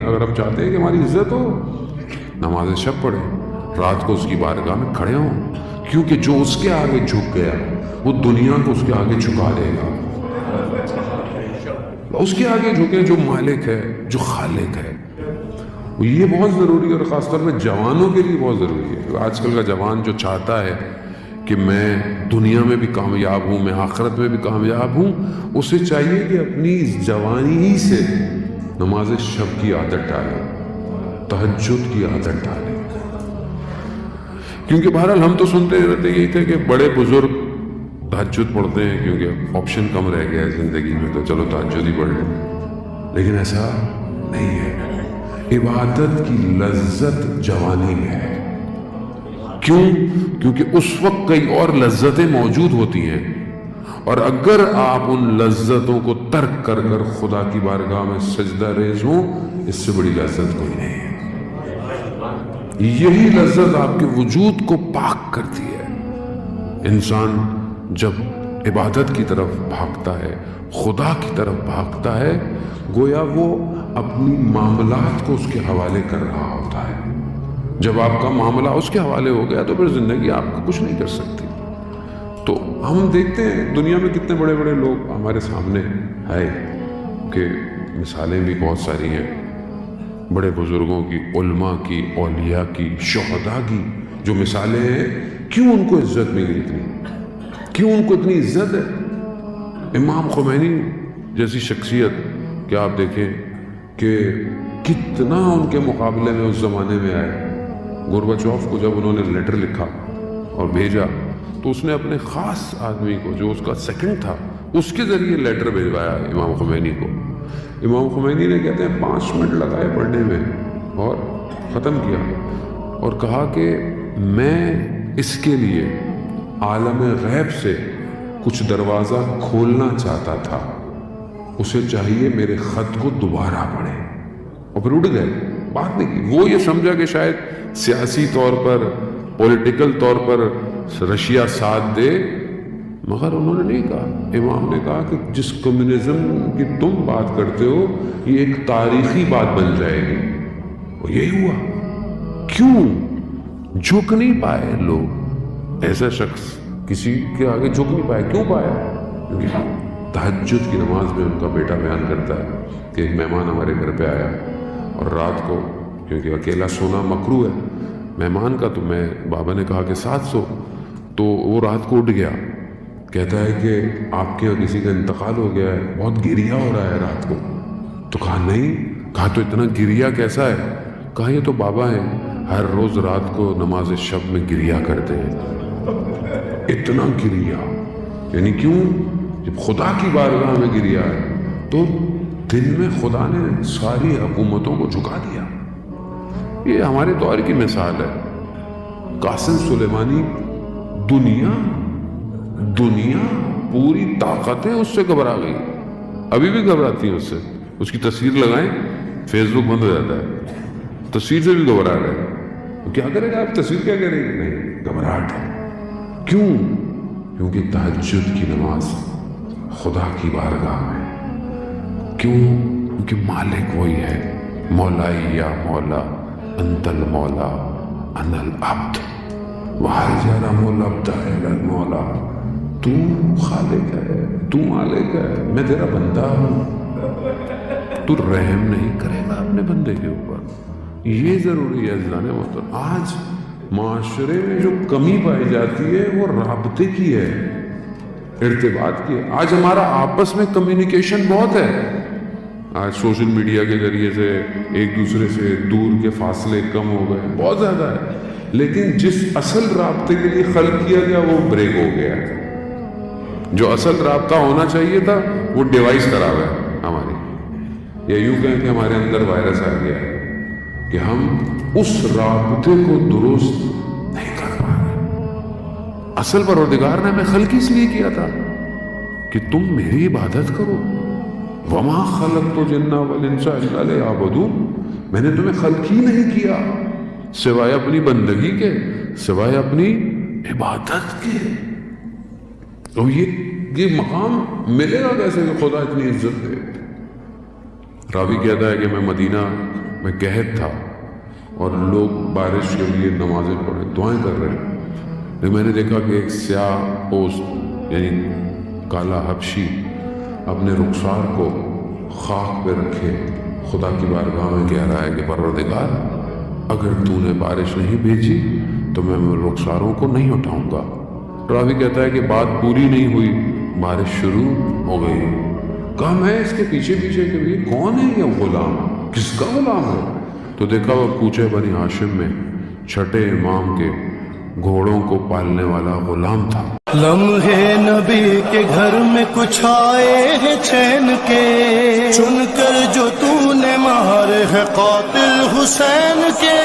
اگر ہم چاہتے ہیں کہ ہماری عزت ہو، نماز شب پڑھیں، رات کو اس کی بارگاہ میں کھڑے ہوں، کیونکہ جو اس کے آگے جھک گیا وہ دنیا کو اس کے آگے جھکا دے گا۔ اس کے آگے جھکے جو مالک ہے، جو خالق ہے۔ یہ بہت ضروری ہے، اور خاص طور پہ جوانوں کے لیے بہت ضروری ہے۔ آج کل کا جوان جو چاہتا ہے کہ میں دنیا میں بھی کامیاب ہوں، میں آخرت میں بھی کامیاب ہوں، اسے چاہیے کہ اپنی جوانی ہی سے نماز شب کی عادت ڈالے، تہجد کی عادت ڈالے۔ کیونکہ بہرحال ہم تو سنتے رہتے یہی تھے کہ بڑے بزرگ تہجد پڑھتے ہیں کیونکہ آپشن کم رہ گیا ہے زندگی میں، تو چلو تہجد ہی پڑھ لیں، لیکن ایسا نہیں ہے۔ عبادت کی لذت جوانی میں ہے۔ کیوں؟ کیونکہ اس وقت کئی اور لذتیں موجود ہوتی ہیں، اور اگر آپ ان لذتوں کو ترک کر کر خدا کی بارگاہ میں سجدہ ریز ہوں، اس سے بڑی لذت کوئی نہیں ہے۔ یہی لذت آپ کے وجود کو پاک کرتی ہے۔ انسان جب عبادت کی طرف بھاگتا ہے، خدا کی طرف بھاگتا ہے، گویا وہ اپنی معاملات کو اس کے حوالے کر رہا ہوتا ہے۔ جب آپ کا معاملہ اس کے حوالے ہو گیا تو پھر زندگی آپ کو کچھ نہیں کر سکتی۔ تو ہم دیکھتے ہیں دنیا میں کتنے بڑے بڑے لوگ ہمارے سامنے ہے، کہ مثالیں بھی بہت ساری ہیں بڑے بزرگوں کی، علماء کی، اولیاء کی، شہداء کی، جو مثالیں ہیں۔ کیوں ان کو عزت ملی اتنی؟ کیوں ان کو اتنی عزت ہے؟ امام خمینی جیسی شخصیت کہ آپ دیکھیں کہ کتنا ان کے مقابلے میں اس زمانے میں آئے۔ گورباچوف کو جب انہوں نے لیٹر لکھا اور بھیجا تو اس نے اپنے خاص آدمی کو، جو اس کا سیکنڈ تھا، اس کے ذریعے لیٹر بھیجوایا امام خمینی کو۔ امام خمینی نے کہتے ہیں 5 منٹ لگائے پڑھنے میں اور ختم کیا، اور کہا کہ میں اس کے لیے عالم غیب سے کچھ دروازہ کھولنا چاہتا تھا، اسے چاہیے میرے خط کو دوبارہ پڑھے، اور پھر اٹھ گئے، بات نہیں کی۔ وہ یہ سمجھا کہ شاید سیاسی طور پر، پولیٹیکل طور پر رشیا ساتھ دے، مگر انہوں نے نہیں کہا۔ امام نے کہا کہ جس کمیونزم کی تم بات کرتے ہو یہ ایک تاریخی بات بن جائے گی، اور یہی ہوا۔ کیوں جھک نہیں پائے لوگ؟ ایسا شخص کسی کے آگے جھک نہیں پائے، کیوں پایا؟ کیونکہ تہجد کی نماز میں ان کا بیٹا بیان کرتا ہے کہ ایک مہمان ہمارے گھر پہ آیا، اور رات کو کیونکہ اکیلا سونا مکروہ ہے مہمان کا، تو بابا نے کہا کہ ساتھ سو، تو وہ رات کو اٹھ گیا، کہتا ہے کہ آپ کے کسی کا انتقال ہو گیا ہے، بہت گریا ہو رہا ہے رات کو۔ تو کہا نہیں، کہا تو اتنا گریا کیسا ہے؟ کہا یہ تو بابا ہیں، ہر روز رات کو نماز شب میں گریا کرتے ہیں۔ اتنا گریا یعنی کیوں؟ جب خدا کی بارگاہ میں گریا ہے تو دن میں خدا نے ساری حکومتوں کو جھکا دیا۔ یہ ہمارے دور کی مثال ہے۔ قاسم سلیمانی، دنیا پوری طاقتیں اس سے گھبرا گئی، ابھی بھی گھبراتی ہیں اس سے۔ اس کی تصویر لگائیں، فیس بک بند ہو جاتا ہے، تصویر سے بھی گھبرا رہے ہیں۔ کیا کرے گا آپ؟ تصویر کیا کرے گی؟ نہیں، گھبراہٹ ہے۔ کیوں؟ کیونکہ تہجد کی نماز خدا کی بارگاہ میں۔ کیوں؟ کیونکہ مالک وہی ہے، مولائی یا مولا انت المولا انا العبد وحجرم العبد الی المولا۔ تو خالق ہے، تو مالک ہے، میں تیرا بندہ ہوں، تو رحم نہیں کرے گا اپنے بندے کے اوپر۔ یہ ضروری ہے عزیزان محترم۔ آج معاشرے میں جو کمی پائی جاتی ہے وہ رابطے کی ہے، ارتباط کی ہے۔ آج ہمارا آپس میں کمیونیکیشن بہت ہے، آج سوشل میڈیا کے ذریعے سے ایک دوسرے سے دور کے فاصلے کم ہو گئے، بہت زیادہ ہے، لیکن جس اصل رابطے کے لیے خلق کیا گیا وہ بریک ہو گیا ہے۔ جو اصل رابطہ ہونا چاہیے تھا وہ ڈیوائس خراب ہے ہماری، یا یوں کہیں کہ ہمارے اندر وائرس آ گیا ہے کہ ہم اس رابطے کو درست نہیں کر پا رہے۔ اصل پروردگار نے ہمیں خلق اس لیے کیا تھا کہ تم میری عبادت کرو۔ وما خلقت الجن والانس الا لیعبدون، میں نے تمہیں خلق ہی نہیں کیا سوائے اپنی بندگی کے، سوائے اپنی عبادت کے۔ تو یہ مقام ملے گا کیسے کہ خدا اتنی عزت دے؟ راوی کہتا ہے کہ میں میں قحط تھا اور لوگ بارش کے لیے نمازیں پڑھے دعائیں کر رہے ہیں، لیکن میں نے دیکھا کہ ایک سیاہ پوست یعنی کالا حبشی اپنے رخسار کو خاک پہ رکھے خدا کی بارگاہ میں کہہ رہا ہے کہ پروردگار اگر تو نے بارش نہیں بھیجی تو میں رخساروں کو نہیں اٹھاؤں گا۔ راوی کہتا ہے کہ بات پوری نہیں ہوئی، بارش شروع ہو گئی۔ کہا میں اس کے پیچھے پیچھے کہ یہ کون ہے، یہ غلام کس کا غلام ہے؟ تو دیکھا وہ کوچے بنی ہاشم میں چھٹے امام کے گھوڑوں کو پالنے والا غلام تھا۔ لمحے نبی کے گھر میں کچھ آئے ہیں چین کے، چن کر جو تو نے مارے ہیں قاتل حسین کے۔